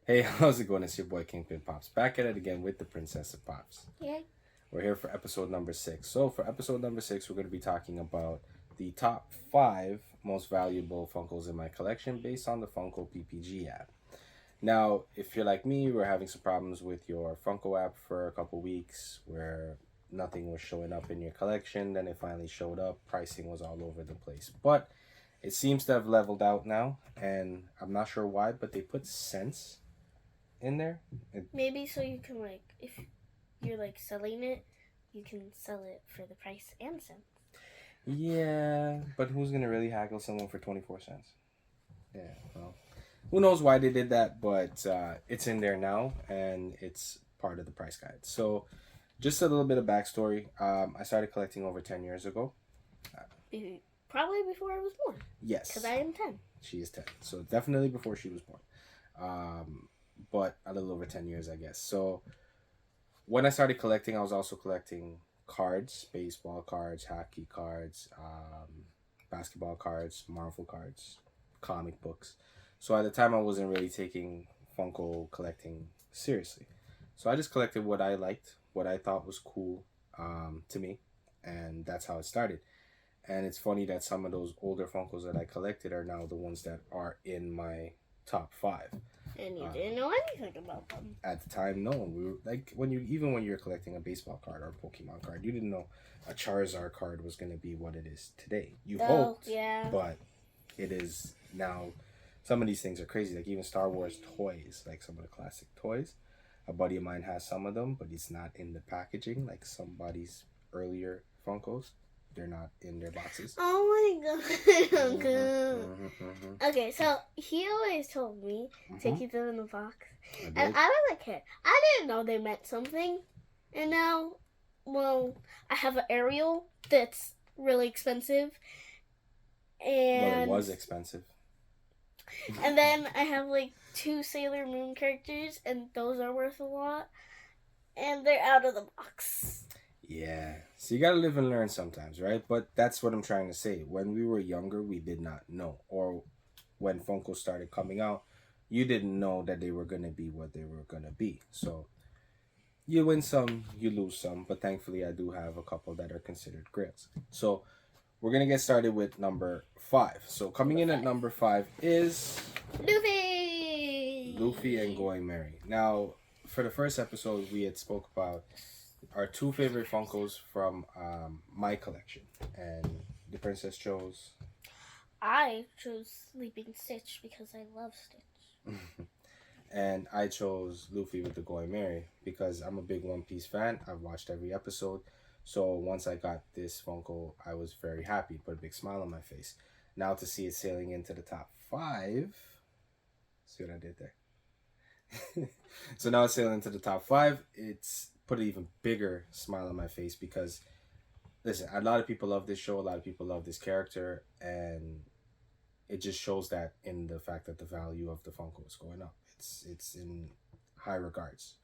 Hey, how's it going? It's your boy Kingpin Pops back at it again with the Princess of Pops. Yeah. We're here for episode number 6. So, for episode number 6, we're going to be talking about the top 5 most valuable Funkos in my collection based on the Funko PPG app. Now, if you're like me, we're having some problems with your Funko app for a couple weeks where nothing was showing up in your collection. Then it finally showed up. Pricing was all over the place. But it seems to have leveled out now, and I'm not sure why, but they put cents in there. Maybe so you can if you're selling it, you can sell it for the price and cents. Yeah, but who's gonna really haggle someone for 24 cents? Yeah, well, who knows why they did that, but it's in there now and it's part of the price guide. So, just a little bit of backstory. I started collecting over 10 years ago. Probably before I was born. Yes. Because I am 10. She is 10. So, definitely before she was born. But a little over 10 years, I guess. So, when I started collecting, I was also collecting cards, baseball cards, hockey cards, basketball cards, Marvel cards, comic books. So at the time, I wasn't really taking Funko collecting seriously. So I just collected what I liked, what I thought was cool to me, and that's how it started. And it's funny that some of those older Funkos that I collected are now the ones that are in my top 5. And you didn't know anything about them. At the time, no. We were like when you're collecting a baseball card or a Pokemon card, you didn't know a Charizard card was going to be what it is today. You hoped, yeah. but it is now. Some of these things are crazy. Like even Star Wars toys, like some of the classic toys. A buddy of mine has some of them, but it's not in the packaging. Like somebody's earlier Funkos, they're not in their boxes. Oh my god. Okay, so he always told me to keep them in the box. And I was a kid. I didn't know they meant something. And now, I have an Ariel that's really expensive. And it was expensive. And then I have 2 Sailor Moon characters, and those are worth a lot. And they're out of the box. Yeah. So you gotta live and learn sometimes, right? But that's what I'm trying to say. When we were younger, we did not know. Or when Funko started coming out, you didn't know that they were gonna be what they were gonna be. So you win some, you lose some. But thankfully, I do have a couple that are considered grails. So we're gonna get started with number 5. So coming in at number 5 is Luffy and Going Merry. Now, for the first episode, we had spoke about our 2 favorite Funkos from my collection, and the princess chose. I chose Sleeping Stitch because I love Stitch. And I chose Luffy with the Going Merry because I'm a big One Piece fan. I've watched every episode. So once I got this Funko, I was very happy, put a big smile on my face. Now to see it sailing into the top 5, see what I did there? So now it's sailing into the top 5. It's put an even bigger smile on my face because, listen, a lot of people love this show. A lot of people love this character, and it just shows that in the fact that the value of the Funko is going up. It's in high regards.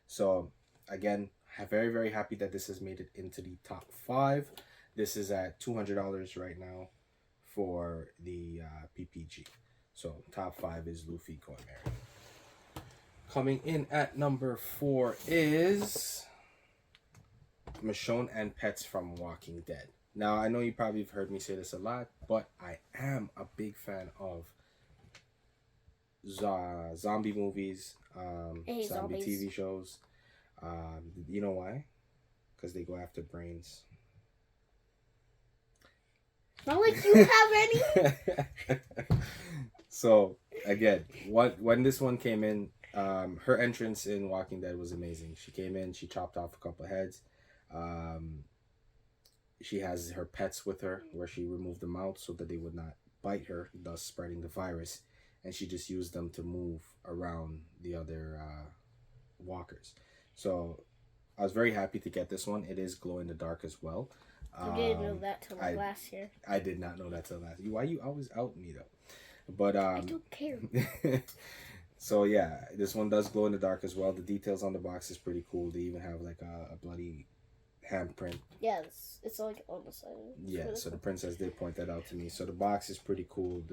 So again, I'm very, very happy that this has made it into the top 5. This is at $200 right now for the PPG. So top 5 is Luffy Going Merry. Coming in at number 4 is Michonne and Pets from Walking Dead. Now, I know you probably have heard me say this a lot, but I am a big fan of zombie movies, zombie TV shows. You know why? Because they go after brains. Not like you have any. So, again, when this one came in, her entrance in Walking Dead was amazing. She came in, she chopped off a couple of heads. She has her pets with her, where she removed them out so that they would not bite her, thus spreading the virus. And she just used them to move around the other walkers. So I was very happy to get this one. It is glow in the dark as well. You didn't know that till last year. I did not know that till last year. Why you always out me though? But I don't care. So yeah, this one does glow in the dark as well. The details on the box is pretty cool. They even have like a bloody handprint. Yeah, it's like on the side. Yeah, so the princess did point that out to me. So the box is pretty cool.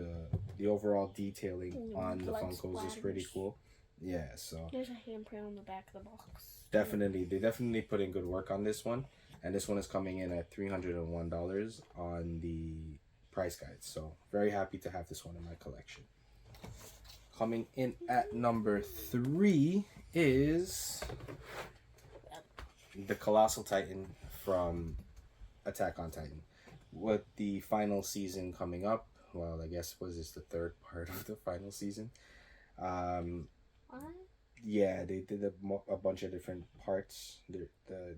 The overall detailing on the Funkos is pretty cool. Yeah, so There's a handprint on the back of the box. definitely, they definitely put in good work on this one, and this one is coming in at $301 on the price guide. So very happy to have this one in my collection. Coming in at number 3 is the Colossal Titan from Attack on Titan. With the final season coming up, well, I guess was this the third part of the final season? Um, What? yeah, they did a bunch of different parts.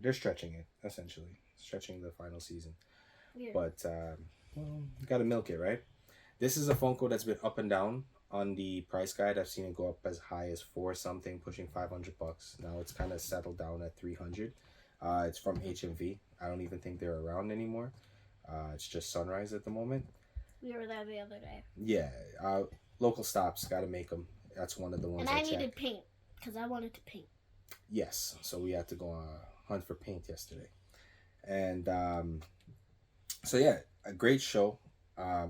They're stretching it essentially, stretching the final season. Yeah. But well, you gotta milk it, right? This is a Funko that's been up and down on the price guide. I've seen it go up as high as 4 something, pushing $500. Now it's kind of settled down at 300. It's from HMV. I don't even think they're around anymore. It's just Sunrise at the moment. We were there the other day. Yeah, local stops gotta make them. That's one of the ones. And I check. needed paint because I wanted to paint. Yes, so we had to go hunt for paint yesterday, and so yeah, a great show.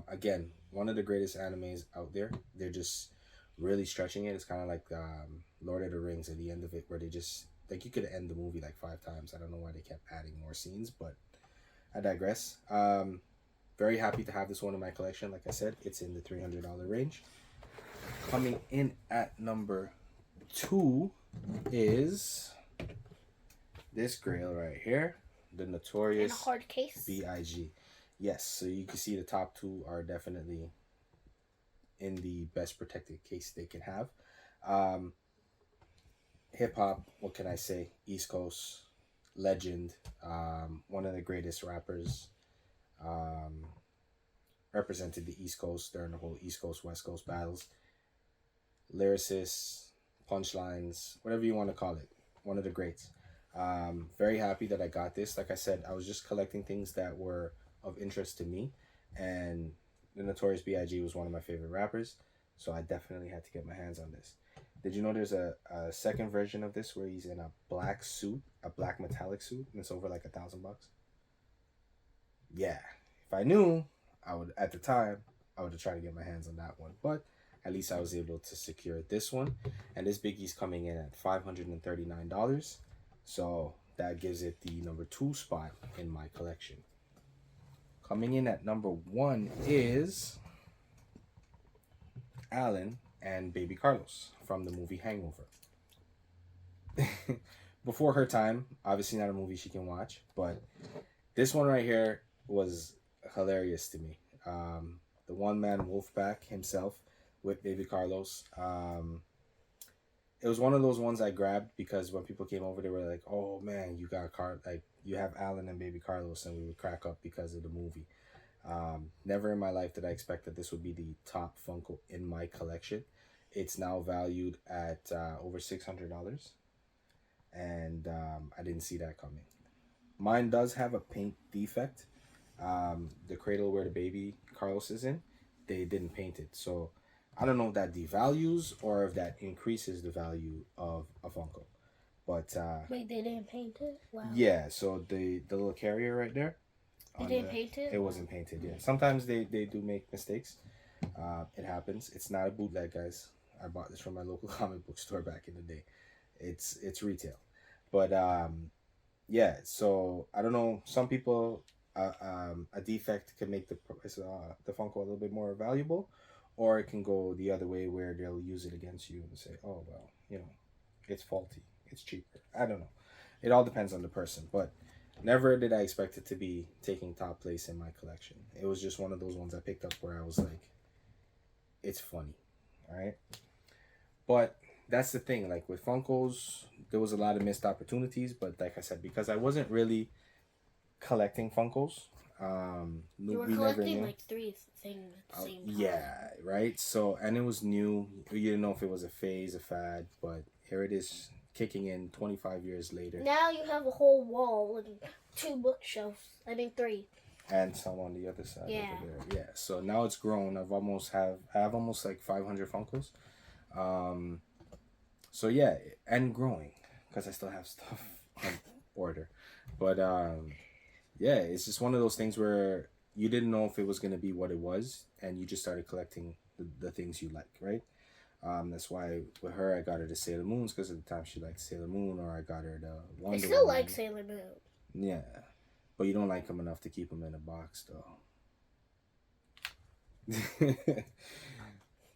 Again, one of the greatest animes out there. They're just really stretching it. It's kind of like Lord of the Rings at the end of it, where they just like you could end the movie like 5 times. I don't know why they kept adding more scenes, but I digress. Very happy to have this one in my collection. Like I said, it's in the $300 range. Coming in at number 2 is this grail right here, the notorious In a hard case. PPG. Yes, so you can see the top 2 are definitely in the best protected case they can have. Hip hop, what can I say? East Coast legend, one of the greatest rappers. Represented the East Coast during the whole East Coast West Coast battles. Lyricists, punchlines, whatever you want to call it. One of the greats. Very happy that I got this. Like I said, I was just collecting things that were of interest to me, and the Notorious B.I.G. was one of my favorite rappers, so I definitely had to get my hands on this. Did you know there's a second version of this where he's in a black suit, a black metallic suit, and it's over like $1,000? Yeah, if I knew, I would at the time I would have tried to get my hands on that one, but at least I was able to secure this one, and this Biggie's coming in at $539, so that gives it the number 2 spot in my collection. Coming in at number 1 is Alan and Baby Carlos from the movie Hangover. Before her time, obviously not a movie she can watch, but this one right here was hilarious to me. The one-man wolf pack himself with Baby Carlos. It was one of those ones I grabbed because when people came over, they were like, "Oh man, you got you have Alan and Baby Carlos," and we would crack up because of the movie. Never in my life did I expect that this would be the top Funko in my collection. It's now valued at over $600, and I didn't see that coming. Mine does have a paint defect. The cradle where the Baby Carlos is in, they didn't paint it, so I don't know if that devalues or if that increases the value of a Funko. But wait, they didn't paint it? Wow. Yeah, so the little carrier right there, they didn't paint it? It wasn't painted. Yeah, sometimes they do make mistakes. It happens. It's not a bootleg, guys. I bought this from my local comic book store back in the day. It's retail, but yeah. So I don't know. Some people a defect can make the Funko a little bit more valuable, or it can go the other way where they'll use it against you and say, "Oh well, it's faulty. It's cheaper." I don't know. It all depends on the person, but never did I expect it to be taking top place in my collection. It was just one of those ones I picked up where I was like, it's funny, all right? But that's the thing. Like with Funkos, there was a lot of missed opportunities, but like I said, because I wasn't really collecting Funkos, you were collecting like 3 things at the same time. Yeah, right? So, and it was new. You didn't know if it was a phase, a fad, but here it is kicking in 25 years later. Now you have a whole wall and 2 bookshelves. I mean 3. And some on the other side. Yeah. Over there. Yeah. So now it's grown. I have almost like 500 Funkos. So yeah, and growing because I still have stuff on order. But yeah, it's just one of those things where you didn't know if it was gonna be what it was, and you just started collecting the things you like, right? That's why with her I got her the Sailor Moons because at the time she liked Sailor Moon, or I got her the I Wonder still Woman. like Sailor Moon. Yeah, but you don't like them enough to keep them in a box though.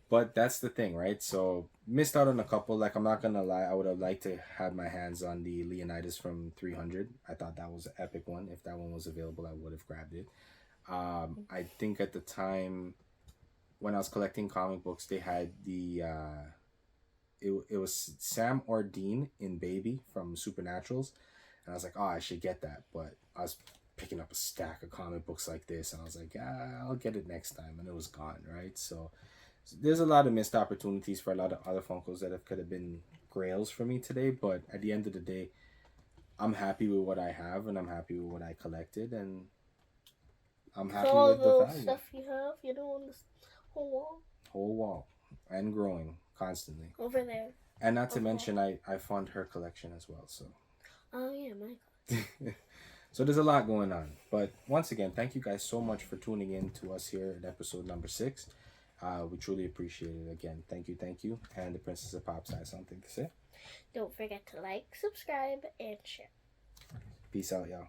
But that's the thing, right? So missed out on a couple. Like I'm not gonna lie, I would have liked to have my hands on the Leonidas from 300. I thought that was an epic one. If that one was available, I would have grabbed it. I think at the time when I was collecting comic books, they had the it was Sam or Dean in Baby from Supernaturals, and I was like, oh, I should get that. But I was picking up a stack of comic books like this, and I was like, I'll get it next time, and it was gone, right? So there's a lot of missed opportunities for a lot of other Funkos that could have been grails for me today. But at the end of the day, I'm happy with what I have, and I'm happy with what I collected, and I'm happy all with the the value. stuff you have, on this whole wall. Whole wall, and growing constantly. Over there. And not to mention, I fund her collection as well. So. Oh yeah, my. So there's a lot going on. But once again, thank you guys so much for tuning in to us here in episode number 6. We truly appreciate it. Again, thank you. And the Princess of Pops has something to say. Don't forget to like, subscribe, and share. Peace out, y'all.